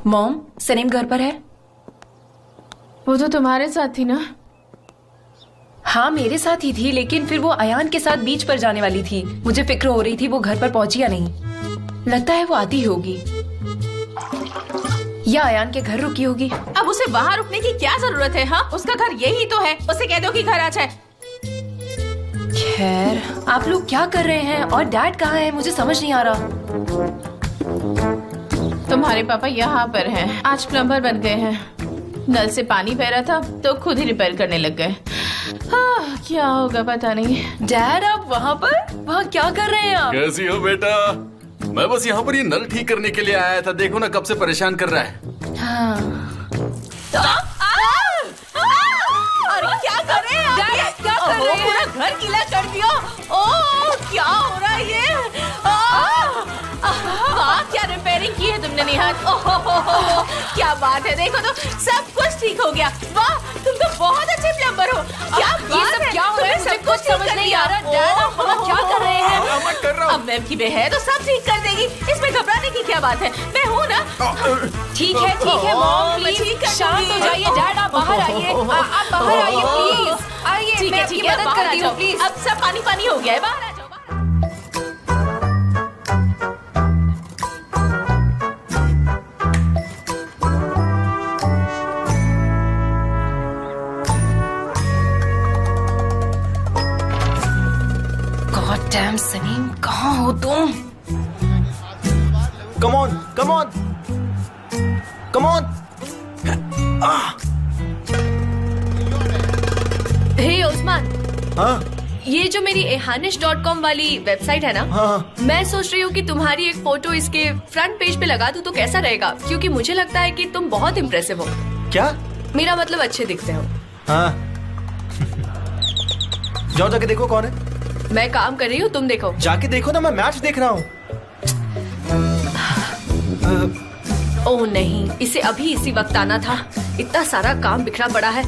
Mom, Saneem घर पर है? वो तो तुम्हारे साथ थी ना? हाँ मेरे साथ ही थी, लेकिन फिर वो अयान के साथ बीच पर जाने वाली थी। मुझे फिक्र हो रही थी वो घर पर पहुंची या नहीं। लगता है वो आती होगी या अयान के घर रुकी होगी। अब उसे वहाँ रुकने की क्या जरूरत है? हाँ, उसका घर यही तो है। उसे कह दो कि घर आ जाए। खैर, आप लोग क्या कर रहे हैं और डैड कहाँ है? मुझे समझ नहीं आ रहा। तुम्हारे पापा यहाँ पर हैं। आज प्लम्बर बन गए हैं। नल से पानी बह रहा था तो खुद ही रिपेयर करने लग गए। हाँ, क्या होगा पता नहीं। डैड, आप वहाँ क्या कर रहे हैं आप? कैसी हो बेटा? मैं बस यहाँ पर ये नल ठीक करने के लिए आया था। देखो ना कब से परेशान कर रहा है। हाँ। अरे क्या कर रहे हैं आप? क्या कर रहे हैं? पूरा घर गीला कर दिया। ओह, क्या हो रहा है ये? वाह, क्या रिपेयरिंग की है तुमने निहाल। ओह, क्या बात है। देखो तो सब कुछ ठीक हो गया। वाह, तुम तो बहुत अच्छे प्लम्बर हो। क्या ये सब क्या हो रहा है? मुझे कुछ समझ नहीं आ रहा। डैड, आप वहाँ क्या कर रहे हैं? मैं कर रहा हूँ। अब मैम की बहन है तो सब ठीक कर देगी। इसमें घबराने की क्या बात है? मैं हूँ ना। ठीक है मॉम, मैं ठीक प्लीज कर शांत हो दूंगी। जाइए। डैड, आप बाहर आइए। आप बाहर आइए प्लीज। आइए, मैं आपकी मदद बाहर आ करती जाओ। हूँ प्लीज। अब सब पानी पानी हो गया है। बाहर आ जाओ। गॉड डैम सनीम, कहाँ हो तुम? Come on, come on, come on. हे उस्मान, हाँ ये जो मेरी ehanish.com वाली वेबसाइट है ना, हाँ मैं सोच रही हूँ कि तुम्हारी एक फोटो इसके फ्रंट पेज पे लगा दूँ तो कैसा रहेगा? क्योंकि मुझे लगता है कि तुम बहुत इम्प्रेसिव हो। क्या? मेरा मतलब अच्छे दिखते हो। हाँ जाओ जाके देखो कौन है। मैं काम कर रही हूँ, तुम देखो। जाके देखो ना, मैं मैच देख रहा हूँ। ओह नहीं, इसे अभी इसी वक्त आना था। इतना सारा काम बिखरा पड़ा है।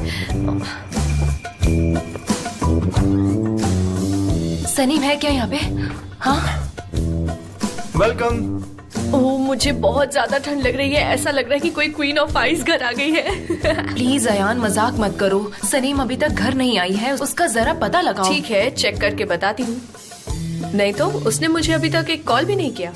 सनीम है क्या यहाँ पे? हाँ। वेलकम। ओह, मुझे बहुत ज्यादा ठंड लग रही है। ऐसा लग रहा है कि कोई क्वीन ऑफ आइस घर आ गई है। प्लीज अयान, मजाक मत करो। सनीम अभी तक घर नहीं आई है, उसका जरा पता लगाओ। ठीक है, चेक करके बताती हूँ। नहीं तो उसने मुझे अभी तक एक कॉल भी नहीं किया।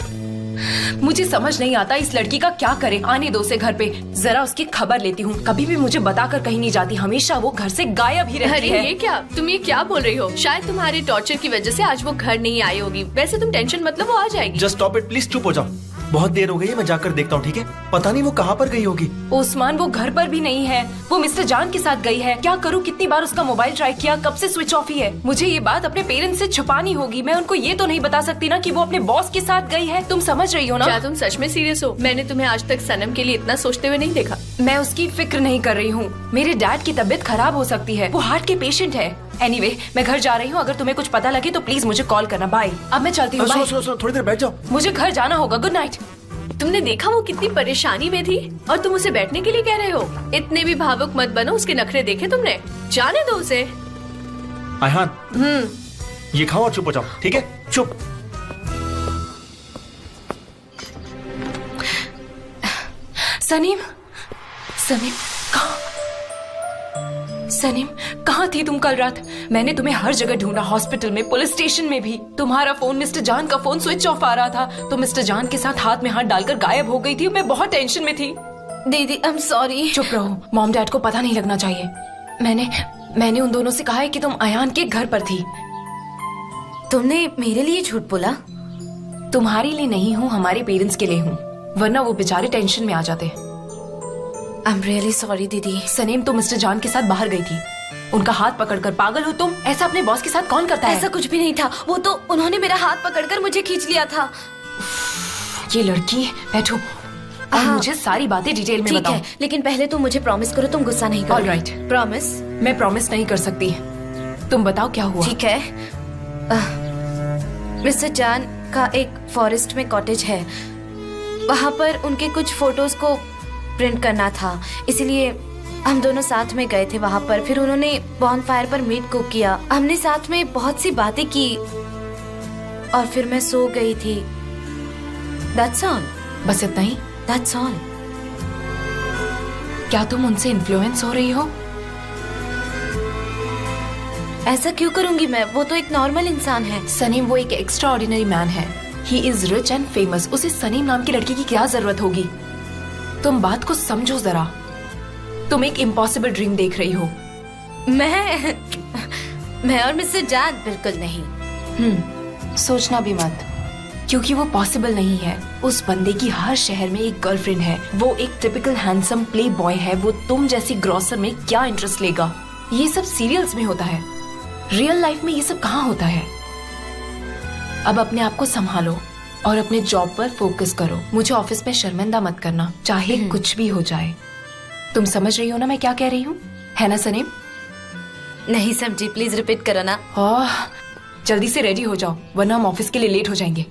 मुझे समझ नहीं आता इस लड़की का क्या करे। आने दो उसे घर पे, जरा उसकी खबर लेती हूँ। कभी भी मुझे बताकर कहीं नहीं जाती, हमेशा वो घर से गायब ही रहती अरे है। ये क्या, तुम ये क्या बोल रही हो? शायद तुम्हारे टॉर्चर की वजह से आज वो घर नहीं आई होगी। वैसे तुम टेंशन मतलब वो आ जाएगी। जस्ट स्टॉप इट प्लीज, चुप हो जाओ। बहुत देर हो गई है, मैं जाकर देखता हूँ। ठीक है, पता नहीं वो कहाँ पर गई होगी। उस्मान, वो घर पर भी नहीं है। वो मिस्टर जान के साथ गई है। क्या करूँ? कितनी बार उसका मोबाइल ट्राई किया, कब से स्विच ऑफ ही है। मुझे ये बात अपने पेरेंट्स से छुपानी होगी। मैं उनको ये तो नहीं बता सकती ना कि वो अपने बॉस के साथ गई है। तुम समझ रही हो ना? क्या तुम सच में सीरियस हो? मैंने तुम्हें आज तक सनम के लिए इतना सोचते हुए नहीं देखा। मैं उसकी फिक्र नहीं कर रही हूँ। मेरे डैड की तबीयत खराब हो सकती है, वो हार्ट के पेशेंट है। एनीवे, मैं घर जा रही हूँ। अगर तुम्हें कुछ पता लगे तो प्लीज मुझे कॉल करना। बाय। अब मैं चलती हूँ। सुनो सुनो सुनो, थोड़ी देर बैठ जाओ। मुझे घर जाना होगा। Good night. तुमने देखा वो कितनी परेशानी में थी और तुम उसे बैठने के लिए कह रहे हो? इतने भी भावुक मत बनो। उसके नखरे देखे तुमने? जाने दो उसे। अयहान, ये खाओ और चुप हो जाओ। ठीक है, चुप। सनीम, सनीम सनीम, कहाँ थी तुम कल रात? मैंने तुम्हें हर जगह ढूंढा, हॉस्पिटल में, पुलिस स्टेशन में भी। तुम्हारा फोन, मिस्टर जान का फोन स्विच ऑफ आ रहा था। तो मिस्टर जान के साथ हाथ में हाथ डालकर गायब हो गई थी। मैं बहुत टेंशन में थी। दीदी, आई एम सॉरी। चुप रहो, मॉम डैड को पता नहीं लगना चाहिए। मैंने उन दोनों से कहा है कि तुम अयान के घर पर थी। तुमने मेरे लिए झूठ बोला? तुम्हारे लिए नहीं हूँ, हमारे पेरेंट्स के लिए हूँ, वरना वो बेचारे टेंशन में आ जाते। आई एम रियली सॉरी दीदी। सनीम, तुम मिस्टर जान के साथ बाहर गई थी, उनका हाथ पकड़कर। पागल हो तुम? ऐसा अपने बॉस के साथ कौन करता है? ऐसा कुछ भी नहीं था। वो तो उन्होंने मेरा हाथ पकड़कर मुझे खींच लिया था। ये लड़की, बैठो और मुझे सारी बातें डिटेल में बताओ। ठीक है, लेकिन पहले तुम मुझे प्रॉमिस करो तुम गुस्सा नहीं करोगे। All right. प्रॉमिस? मैं प्रॉमिस नहीं कर सकती। तुम बताओ क्या हुआ। ठीक है। मिस्टर जान का एक फॉरेस्ट में कॉटेज है। वहाँ पर उनके कुछ फोटोज को प्रिंट करना था, इसलिए हम दोनों साथ में गए थे वहाँ पर। फिर उन्होंने बॉनफायर पर मीट कुक किया। हमने साथ में बहुत सी बातें की और फिर मैं सो गई थी। That's all. बस इतना ही? That's all. क्या तुम उनसे इन्फ्लुएंस हो रही हो? ऐसा क्यों करूंगी मैं? वो तो एक नॉर्मल इंसान है। सनीम वो एक एक्स्ट्रा ऑर्डिनरी मैन है। He is rich and famous. उसे सनीम नाम की लड़की की क्या जरूरत होगी? तुम बात को समझो जरा। तुम एक इम्पॉसिबल ड्रीम देख रही हो। मैं और मिस्टर जान बिल्कुल नहीं। सोचना भी मत, क्योंकि वो पॉसिबल नहीं है। उस बंदे की हर शहर में एक गर्लफ्रेंड है। वो एक टिपिकल हैंडसम प्ले बॉय है। वो तुम जैसी ग्रॉसर में क्या इंटरेस्ट लेगा? ये सब सीरियल्स में होता है, रियल लाइफ में ये सब कहाँ होता है? अब अपने आप को संभालो और अपने जॉब पर फोकस करो। मुझे ऑफिस में शर्मिंदा मत करना, चाहे कुछ भी हो जाए। तुम समझ रही हो ना मैं क्या कह रही हूँ, है ना सनीम? नहीं समझी, प्लीज रिपीट करो ना। जल्दी से रेडी हो जाओ, वरना हम ऑफिस के लिए लेट हो जाएंगे।